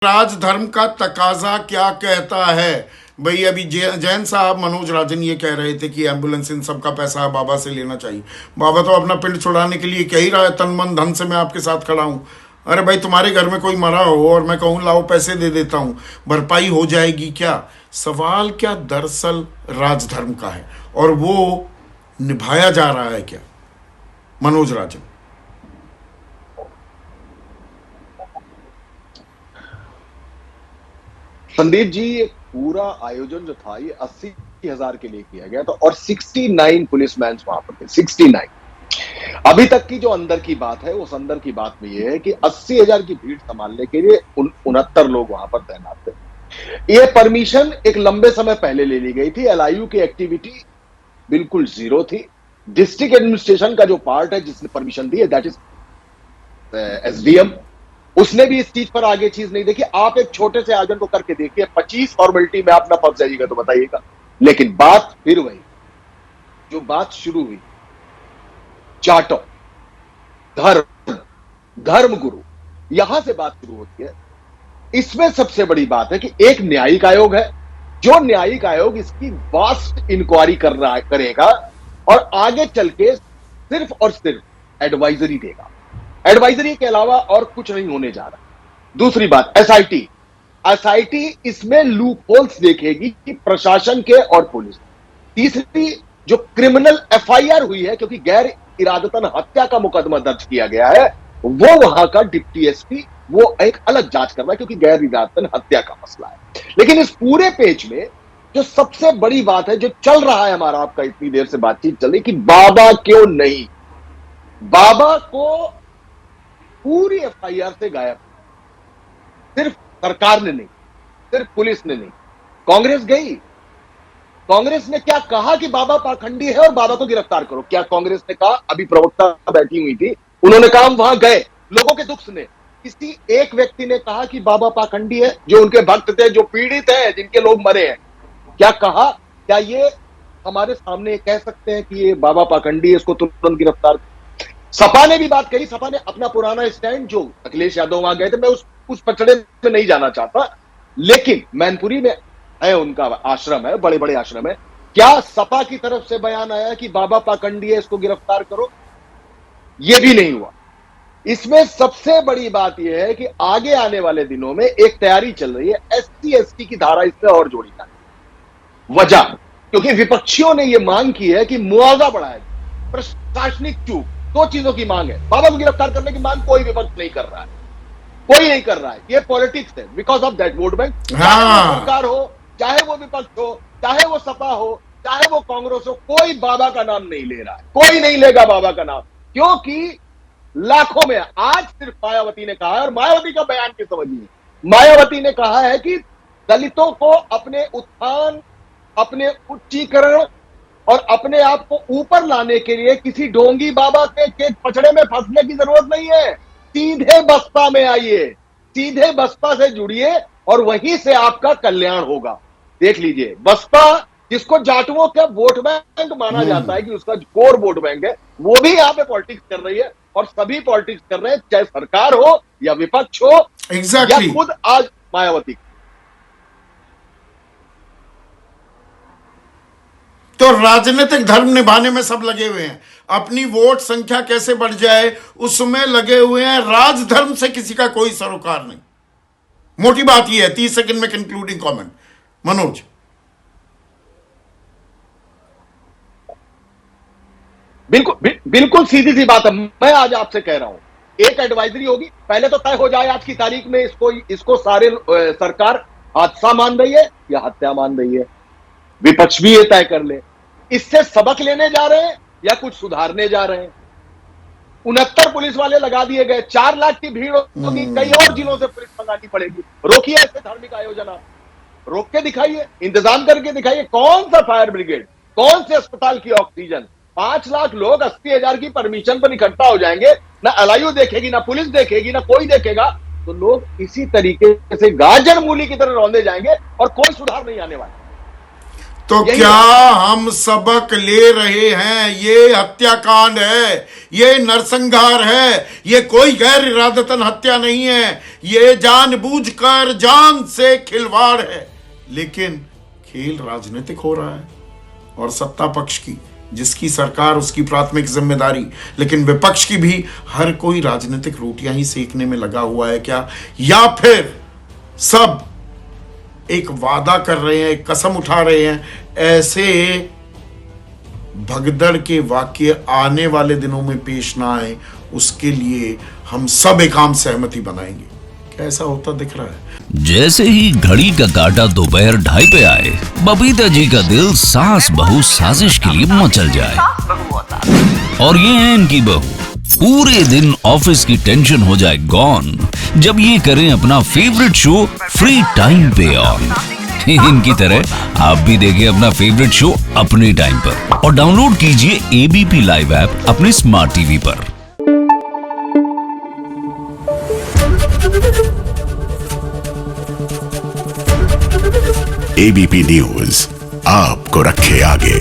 राजधर्म का तकाजा क्या कहता है? भाई अभी जैन साहब मनोज राजन ये कह रहे थे कि एम्बुलेंस इन सबका पैसा बाबा से लेना चाहिए। बाबा तो अपना पिंड छुड़ाने के लिए कह ही रहा है, तन मन धन से मैं आपके साथ खड़ा हूं। अरे भाई, तुम्हारे घर में कोई मरा हो और मैं कहूं लाओ पैसे दे देता हूं, भरपाई हो जाएगी क्या? सवाल क्या दरअसल राजधर्म का है, और वो निभाया जा रहा है क्या? मनोज राजन। संदीप जी, ये पूरा आयोजन जो था ये 80,000 के लिए किया गया था और 69 पुलिसमैन वहां पर थे। 69। अभी तक की जो अंदर की बात है, उस अंदर की बात में ये है कि 80,000 की भीड़ संभालने के लिए 69 लोग वहां पर तैनात थे। ये परमिशन एक लंबे समय पहले ले ली गई थी। एलआईयू की एक्टिविटी बिल्कुल जीरो थी। डिस्ट्रिक्ट एडमिनिस्ट्रेशन का जो पार्ट है जिसने परमिशन दी है, दैट इज एसडीएम, उसने भी इस चीज पर आगे चीज नहीं देखी। आप एक छोटे से आयोजन को करके देखिए, 25 फॉर्मेलिटी में आप ना फंस जाइएगा तो बताइएगा। लेकिन बात फिर वही, जो बात शुरू हुई, चाटो, धर्म, धर्म गुरु, यहां से बात शुरू होती है। इसमें सबसे बड़ी बात है कि एक न्यायिक आयोग है, जो न्यायिक आयोग इसकी वास्ट इंक्वायरी करेगा और आगे चल के सिर्फ और सिर्फ एडवाइजरी देगा। एडवाइजरी के अलावा और कुछ नहीं होने जा रहा। दूसरी बात, एसआईटी। एसआईटी इसमें लूप होल्स देखेगी कि प्रशासन के और पुलिस। तीसरी, जो क्रिमिनल एफआईआर हुई है, क्योंकि गैर इरादतन हत्या का मुकदमा दर्ज किया गया है, वो वहां का डिप्टी एसपी वो एक अलग जांच कर रहा है, क्योंकि गैर इरादतन हत्या का मसला है। लेकिन इस पूरे पेज में जो सबसे बड़ी बात है, जो चल रहा है हमारा आपका इतनी देर से बातचीत चल रही, कि बाबा क्यों नहीं, बाबा को पूरी एफआईआर से गायब। सिर्फ सरकार ने नहीं, सिर्फ पुलिस ने नहीं, कांग्रेस गई। कांग्रेस ने क्या कहा कि बाबा पाखंडी है और बाबा को गिरफ्तार करो। क्या कांग्रेस ने कहा? अभी प्रवक्ता बैठी हुई थी, उन्होंने कहा हम वहां गए, लोगों के दुख सुने। किसी एक व्यक्ति ने कहा कि बाबा पाखंडी है? जो उनके भक्त थे, जो पीड़ित हैं, जिनके लोग मरे हैं, क्या कहा? क्या ये हमारे सामने कह सकते हैं कि ये बाबा पाखंडी है, इसको तुरंत गिरफ्तार? सपा ने भी बात कही। सपा ने अपना पुराना स्टैंड, जो अखिलेश यादव वहां गए थे, मैं उस पचड़े में नहीं जाना चाहता, लेकिन मैनपुरी में है उनका आश्रम है, बड़े बड़े आश्रम है। क्या सपा की तरफ से बयान आया कि बाबा पाखंडी है, इसको गिरफ्तार करो? यह भी नहीं हुआ। इसमें सबसे बड़ी बात यह है कि आगे आने वाले दिनों में एक तैयारी चल रही है, एससी एसटी की धारा इसमें और जोड़ी जाए। वजह, क्योंकि विपक्षियों ने यह मांग की है कि मुआवजा बढ़ाया जाए। प्रशासनिक चूक, दो चीजों की मांग है। बाबा को गिरफ्तार करने की मांग कोई विपक्ष नहीं कर रहा है, कोई नहीं कर रहा है। ये पॉलिटिक्स है, because of that vote bank. चाहे वो सरकार हो, चाहे वो विपक्ष हो, चाहे वो सपा हो, चाहे वो कांग्रेस हो, कोई बाबा का नाम नहीं ले रहा है, कोई नहीं लेगा बाबा का नाम। क्योंकि लाखों में, आज सिर्फ मायावती ने कहा है, और मायावती का बयान की समझिए, मायावती ने कहा है कि दलितों को अपने उत्थान, अपने उच्चीकरण और अपने आप को ऊपर लाने के लिए किसी ढोंगी बाबा के पचड़े में फंसने की जरूरत नहीं है। सीधे बसपा में आइए, सीधे बसपा से जुड़िए और वहीं से आपका कल्याण होगा। देख लीजिए, बसपा जिसको जाटुओं का वोट बैंक माना जाता है कि उसका कोर वोट बैंक है, वो भी यहां पे पॉलिटिक्स कर रही है, और सभी पॉलिटिक्स कर रहे हैं, चाहे सरकार हो या विपक्ष हो, या खुद आज मायावती। तो राजनीतिक धर्म निभाने में सब लगे हुए हैं, अपनी वोट संख्या कैसे बढ़ जाए उसमें लगे हुए हैं। राजधर्म से किसी का कोई सरोकार नहीं। मोटी बात यह है। 30 सेकंड में कंक्लूडिंग कमेंट मनोज। बिल्कुल सीधी सी बात है। मैं आज आपसे कह रहा हूं, एक एडवाइजरी होगी, पहले तो तय हो जाए आज की तारीख में इसको सारे सरकार हादसा मान रही है या हत्या मान रही है। विपक्ष भी ये तय कर ले, इससे सबक लेने जा रहे हैं या कुछ सुधारने जा रहे हैं। 69 पुलिस वाले लगा दिए गए, 4 लाख की भीड़ होगी, कई और जिलों से पुलिस मंगानी पड़ेगी। रोकिए ऐसे धार्मिक आयोजन, आप रोक के दिखाइए, इंतजाम करके दिखाइए। कौन सा फायर ब्रिगेड, कौन से अस्पताल की ऑक्सीजन? 5 लाख लोग 80,000 की परमिशन पर इकट्ठा हो जाएंगे, ना एलआईयू देखेगी, ना पुलिस देखेगी, ना कोई देखेगा, तो लोग इसी तरीके से गाजर मूली की तरह रौंदे जाएंगे और कोई सुधार नहीं आने वाला। तो यही क्या हम सबक ले रहे हैं? ये हत्याकांड है, ये नरसंहार है, ये कोई गैर इरादतन हत्या नहीं है, ये जानबूझकर जान से खिलवाड़ है। लेकिन खेल राजनीतिक हो रहा है और सत्ता पक्ष की, जिसकी सरकार उसकी प्राथमिक जिम्मेदारी, लेकिन विपक्ष की भी हर कोई राजनीतिक रोटियां ही सेकने में लगा हुआ है क्या? या फिर सब एक वादा कर रहे हैं, एक कसम उठा रहे हैं, ऐसे भगदड़ के वाक्य आने वाले दिनों में पेश ना आए, उसके लिए हम सब एक आम सहमति बनाएंगे। क्या ऐसा होता दिख रहा है? जैसे ही घड़ी का काटा दोपहर 2:30 पे आए, बबीता जी का दिल सास बहू साजिश के लिए मचल जाए। और ये है इनकी बहू, पूरे दिन ऑफिस की टेंशन हो जाए गॉन जब ये करें अपना फेवरेट शो फ्री टाइम पे ऑन। इनकी तरह आप भी देखिए अपना फेवरेट शो अपने टाइम पर और डाउनलोड कीजिए एबीपी लाइव ऐप अपने स्मार्ट टीवी पर। एबीपी न्यूज आपको रखे आगे।